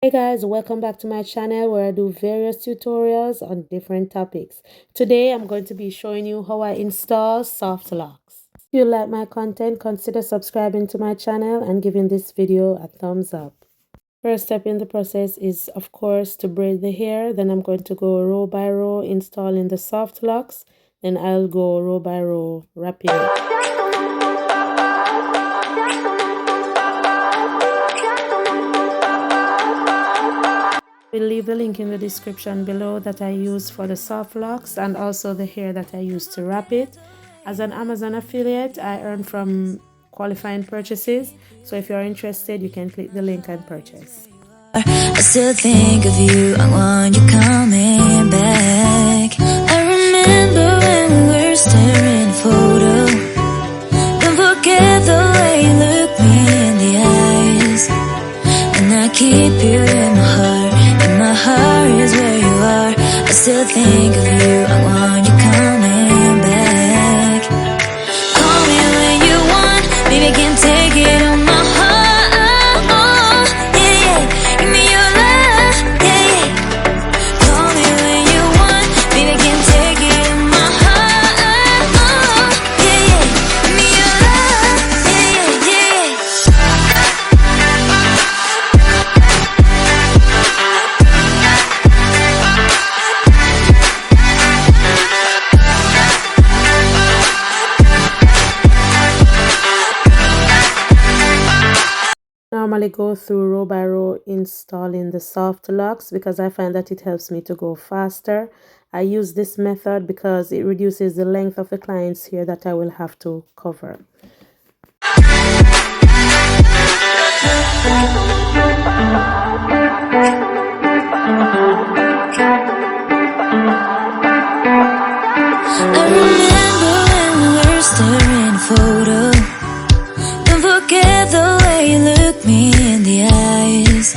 Hey guys, welcome back to my channel where I do various tutorials on different topics. Today I'm going to be showing you how I install soft locks. If you like my content, consider subscribing to my channel and giving this video a thumbs up. First step in the process is of course to braid the hair. Then I'm going to go row by row installing the soft locks. Then I'll go row by row wrapping it. We'll leave the link in the description below that I use for the soft locks and also the hair that I use to wrap it. As an Amazon affiliate, I earn from qualifying purchases. So if you're interested, you can click the link and purchase. I still think of you, I want you coming back. I remember when we were staring at a photo. Don't forget the way you look me in the eyes. And I keep you in my heart. My heart is where you are. I still think of you, I want you coming back. Call me when you want, baby, I can't take it on my heart. Yeah, yeah, give me your love, yeah, yeah. Call me when you want, baby, I can't take it on my heart. Yeah, yeah, give me your love, yeah, yeah, yeah. Normally go through row by row installing the soft locks because I find that it helps me to go faster. I use this method because it reduces the length of the client's hair that I will have to cover. I remember when we were staring at a photo. Don't forget the way you look me in the eyes.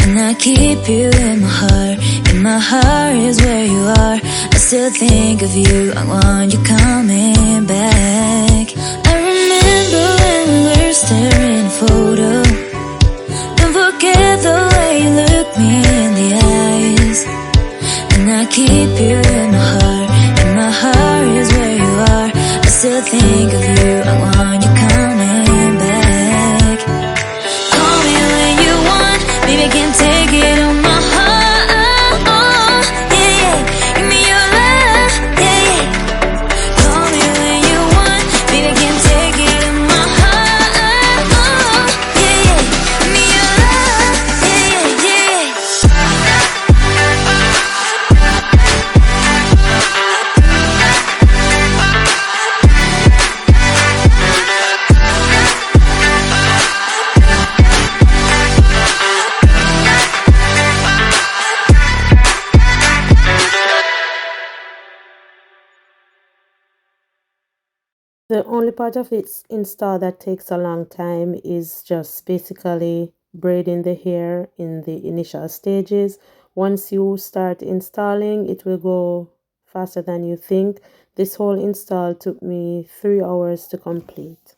And I keep you in my heart. In my heart is where you are. I still think of you, I want you coming back. I remember when we were staring at a photo. Don't forget the way you look me in the eyes. And I keep you in my heart. In my heart is where you are. I still think of you, I want you coming back. Call me when you want, baby, I can't take it on my heart. Yeah, yeah, give me your love, yeah, yeah. Call me when you want, baby, I can't take it on my heart. Yeah, yeah, give me your love, yeah, yeah, yeah. The only part of its install that takes a long time is just basically braiding the hair in the initial stages. Once you start installing, it will go faster than you think. This whole install took me 3 hours to complete.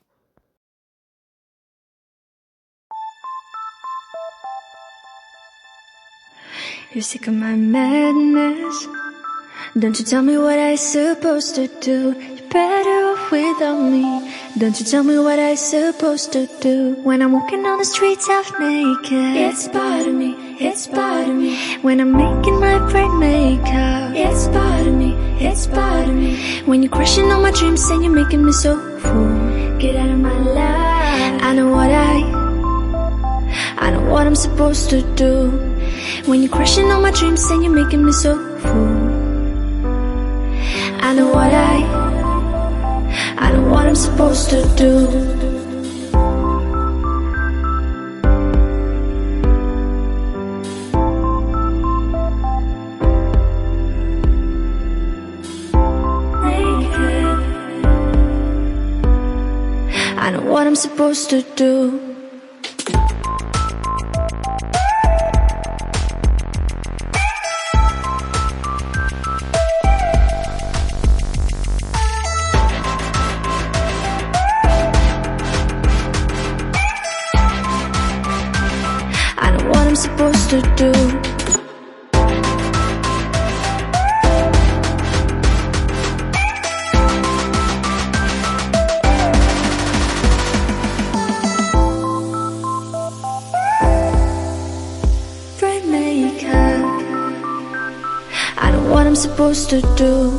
You're sick of my madness. Don't you tell me what I supposed to do. You're better off without me. Don't you tell me what I supposed to do. When I'm walking on the streets half naked, it's part of me, it's part of me. When I'm making my bright makeup, it's part of me, it's part of me. When you're crushing on my dreams and you're making me so full, get out of my life. I know what I'm supposed to do. When you're crushing on my dreams and you're making me so full, I know what I'm supposed to do. I know what I'm supposed to do. supposed to do. Brain makeup, I know what I'm supposed to do.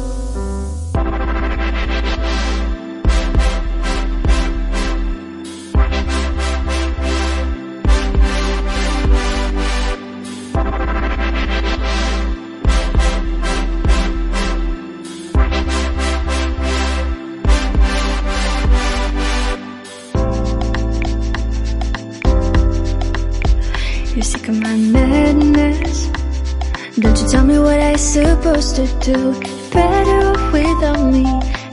You're sick of my madness. Don't you tell me what I'm supposed to do. Better off without me.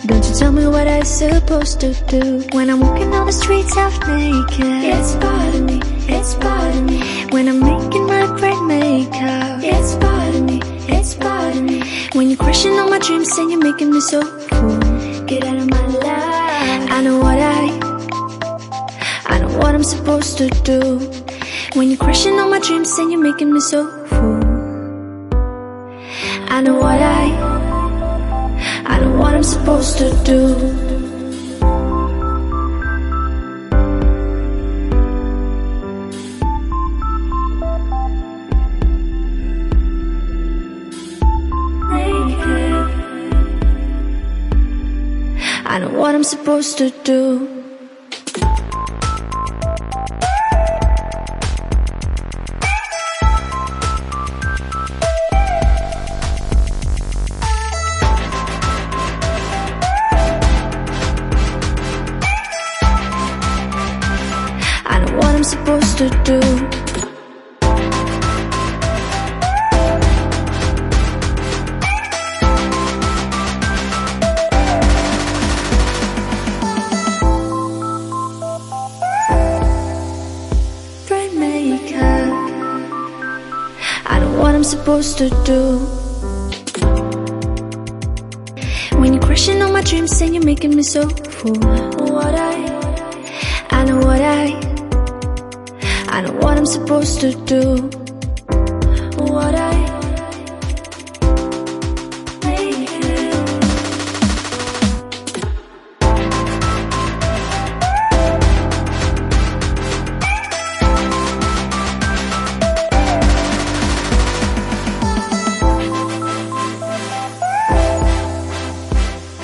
Don't you tell me what I'm supposed to do. When I'm walking down the streets half naked, it's bothering me, it's bothering me. When I'm making my bright makeup, it's bothering me, it's bothering me. When you're crushing on my dreams and you're making me so cool, get out of my life. I know what I'm supposed to do. When you're crushing on my dreams and you're making me so full, I know what I'm supposed to do. I know what I'm supposed to do. I'm supposed to do. Bright makeup, I know what I'm supposed to do. When you're crushing on my dreams and you're making me so full, I know what I'm supposed to do.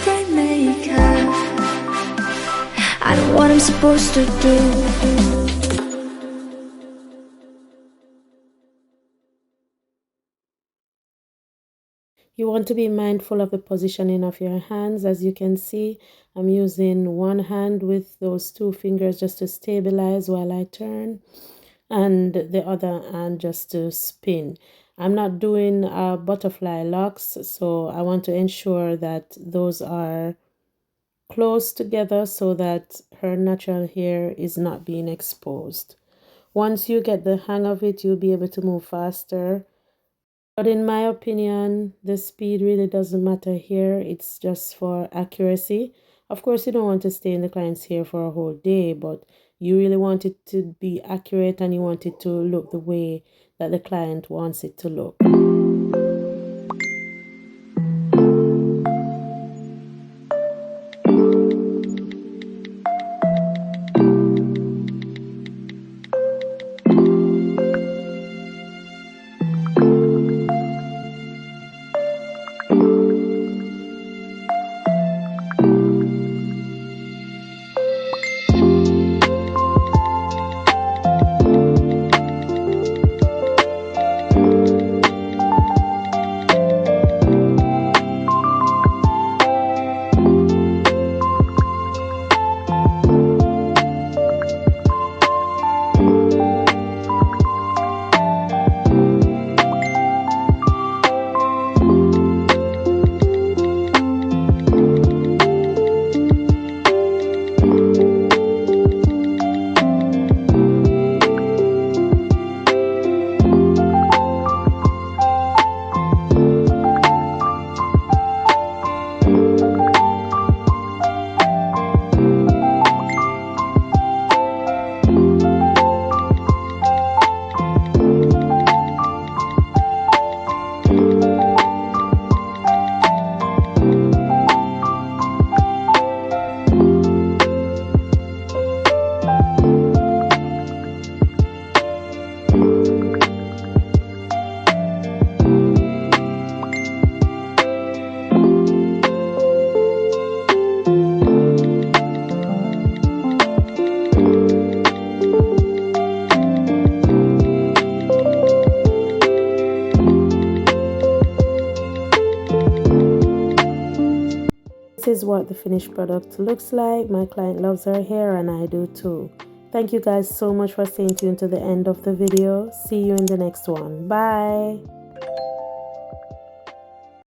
Bright makeup, I know what I'm supposed to do. You want to be mindful of the positioning of your hands. As you can see, I'm using one hand with those two fingers just to stabilize while I turn, and the other hand just to spin. I'm not doing butterfly locks, so I want to ensure that those are close together so that her natural hair is not being exposed. Once you get the hang of it, you'll be able to move faster. But in my opinion, the speed really doesn't matter here. It's just for accuracy. Of course, you don't want to stay in the client's hair for a whole day, but you really want it to be accurate and you want it to look the way that the client wants it to look. this is what the finished product looks like. My client loves her hair and I do too. Thank you guys so much for staying tuned to the end of the video. See you in the next one. Bye.